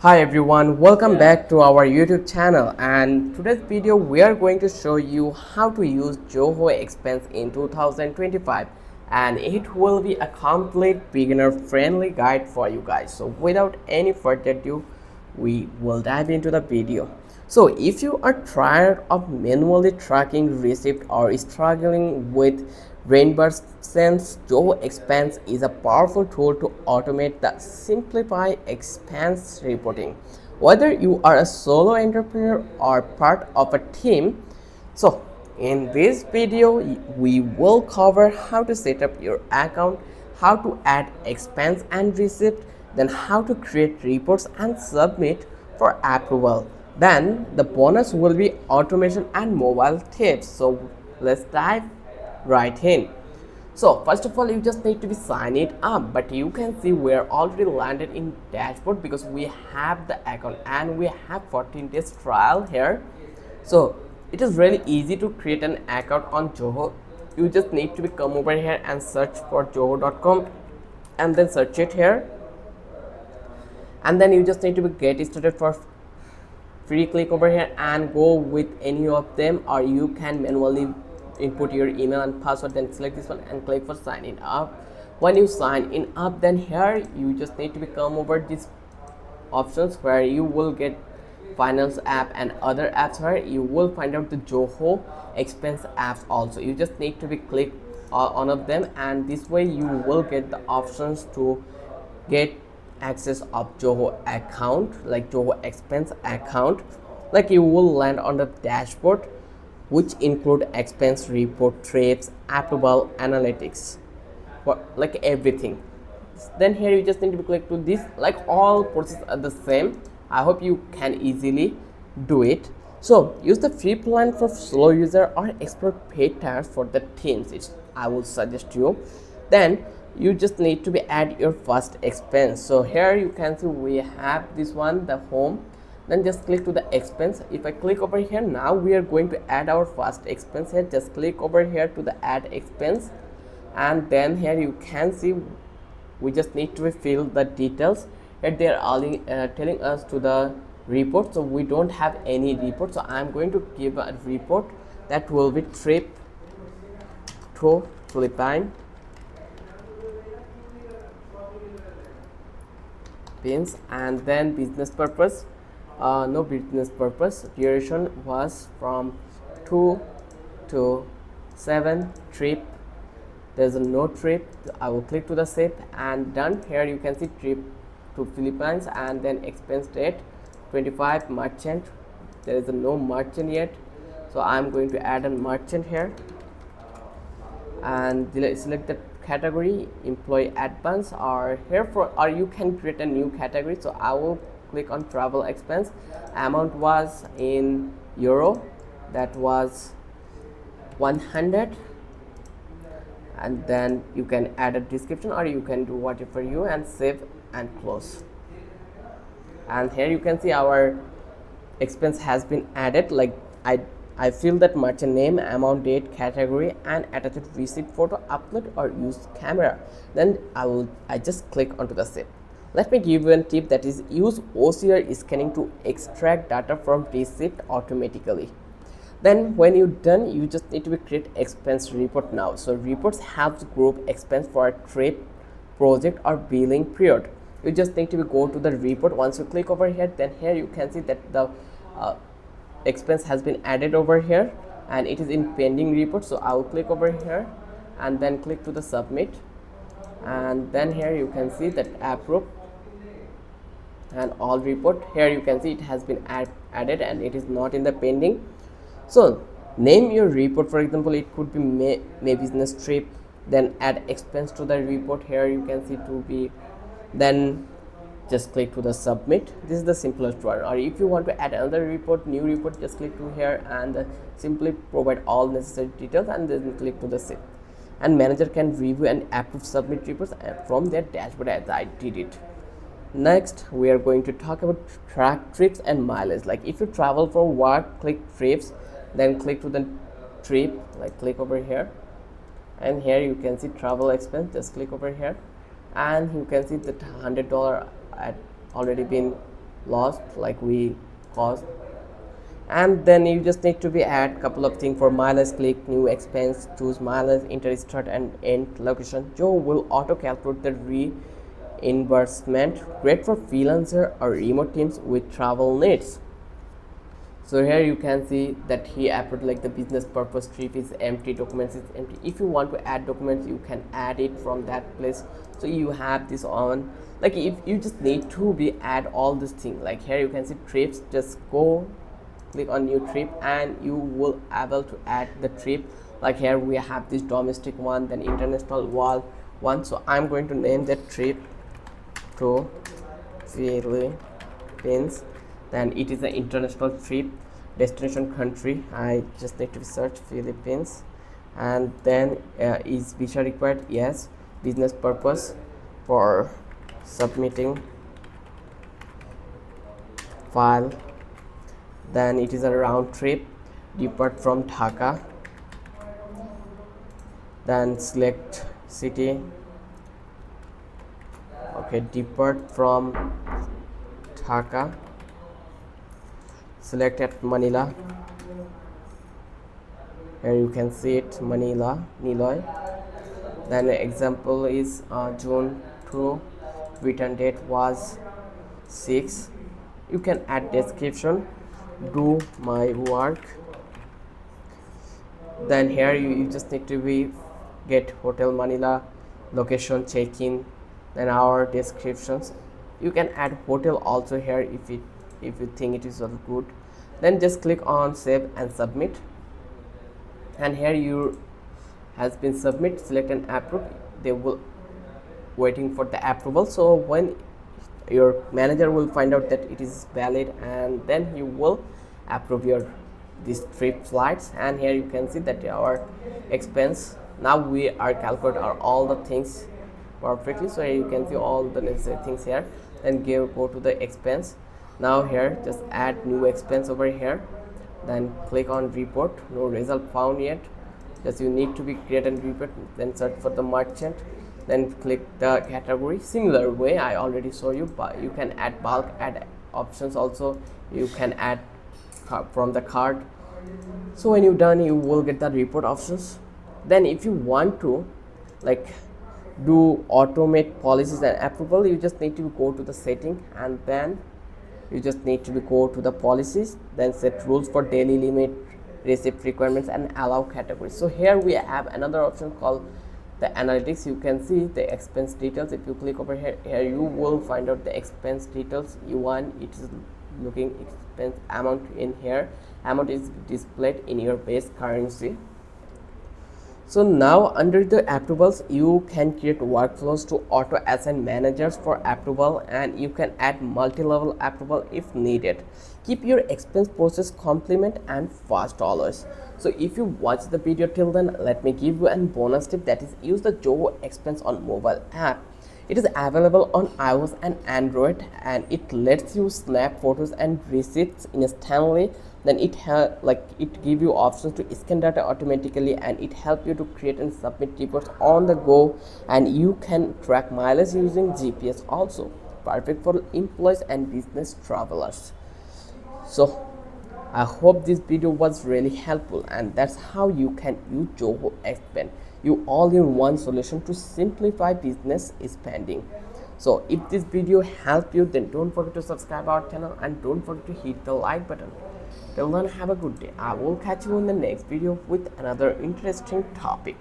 Hi everyone, welcome back to our YouTube channel, and today's video we are going to show you how to use Zoho Expense in 2025, and it will be a complete beginner friendly guide for you guys. So without any further ado, we will dive into the video. So if you are tired of manually tracking receipt or struggling with reimbursements, Zoho Expense is a powerful tool to automate the simplify expense reporting. Whether you are a solo entrepreneur or part of a team, so in this video we will cover how to set up your account, how to add expense and receipt, then how to create reports and submit for approval. Then the bonus will be automation and mobile tips. So let's dive right in. So first of all, you just need to be sign it up, but you can see we're already landed in dashboard because we have the account and we have 14 days trial here. So it is really easy to create an account on Zoho. You just need to be come over here and search for zoho.com and then search it here, and then you just need to be get started for free. Click over here and go with any of them, or you can manually input your email and password, then select this one and click for sign in up. When you sign in up, then here you just need to come over these options where you will get finance app and other apps, where you will find out the Zoho Expense apps also. You just need to be click on of them, and this way you will get the options to get access of Zoho account, like Zoho Expense account. Like you will land on the dashboard, which include expense report, trips, approval, analytics, for like everything. Then here you just need to click to this, like all processes are the same. I hope you can easily do it. So use the free plan for slow user or explore paid tiers for the teams. I will suggest you. Then you just need to be add your first expense. So here you can see we have this one, the home. Then just click to the expense. If I click over here, now we are going to add our first expense here. Just click over here to the add expense, and then here you can see we just need to fill the details. Here they are all telling us to the report, so we don't have any report. So I'm going to give a report that will be trip to Philippines, and then business purpose, no business purpose, duration was from 2 to 7, trip, there's a no trip. I will click to the save and done. Here you can see trip to Philippines, and then expense date 25, merchant, there is a no merchant yet, so I'm going to add a merchant here, and select the category employee advance, or here for, or you can create a new category. So I will click on travel expense. Amount was in euro, that was 100, and then you can add a description, or you can do whatever you, and save and close. And here you can see our expense has been added. Like I fill that merchant name, amount, date, category, and attached receipt photo, upload or use camera. Then I just click onto the save. Let me give you a tip, that is use OCR scanning to extract data from receipt automatically. Then when you're done, you just need to create expense report now. So reports helps group expense for a trip, project or billing period. You just need to go to the report. Once you click over here, then here you can see that the expense has been added over here, and it is in pending report. So I will click over here and then click to the submit, and then here you can see that approve and all report. Here you can see it has been added and it is not in the pending. So name your report. For example, it could be May business trip, then add expense to the report. Here you can see to be, then just click to the submit. This is the simplest one. Or if you want to add another report, new report, just click to here and simply provide all necessary details, and then click to the save. And manager can review and approve submit reports from their dashboard, as I did it. Next we are going to talk about track trips and mileage. Like if you travel for work, click trips, then click to the trip, like click over here, and here you can see travel expense. Just click over here and you can see that $100 had already been lost, like we caused. And then you just need to be add couple of things for mileage. Click new expense, choose mileage, enter start and end location. Joe will auto calculate the reimbursement. Great for freelancer or remote teams with travel needs. So here you can see that he approved like the business purpose trip is empty, documents is empty. If you want to add documents, you can add it from that place. So you have this on, like if you just need to be add all this thing, like here you can see trips, just go click on new trip and you will able to add the trip. Like here we have this domestic one, then international one. So I'm going to name that trip to Philippines. Then it is an international trip. Destination country, I just need to search Philippines. And then is visa required? Yes. Business purpose for submitting file. Then it is a round trip, depart from Dhaka. Then select city. Okay, depart from Dhaka, select at Manila. Here you can see it, Manila, Niloy. Then the example is June 2, return date was 6. You can add description, do my work. Then here you just need to be get hotel Manila, location, check-in, then our descriptions. You can add hotel also here if you think it is all good. Then just click on save and submit. And here you has been submit, select and approve. They will waiting for the approval. So when your manager will find out that it is valid, and then you will approve your these trip flights. And here you can see that our expense, now we are calculate all the things perfectly. So here you can see all the necessary things here. Then go to the expense. Now here just add new expense over here. Then click on report, no result found yet. Just you need to be create and report. Then search for the merchant, then click the category. Similar way I already show you, but you can add bulk, add options also. You can add from the card. So when you're done, you will get the report options. Then if you want to like do automate policies and approval, you just need to go to the setting, and then you just need to go to the policies, then set rules for daily limit, receipt requirements, and allow categories. So here we have another option called the analytics. You can see the expense details. If you click over here, you will find out the expense details you want. It is looking expense amount in here. Amount is displayed in your base currency. So now under the approvals, you can create workflows to auto assign managers for approval, and you can add multi-level approval if needed. Keep your expense process complement and fast always. So if you watch the video till then, let me give you a bonus tip, that is use the Zoho Expense on mobile app. It is available on iOS and Android, and it lets you snap photos and receipts instantly. Then it give you options to scan data automatically, and it help you to create and submit reports on the go. And you can track mileage using GPS also. Perfect for employees and business travelers. So I hope this video was really helpful, and that's how you can use Zoho Expense, you all-in-one solution to simplify business spending. So if this video helped you, then don't forget to subscribe our channel and don't forget to hit the like button. Till then, have a good day. I will catch you in the next video with another interesting topic.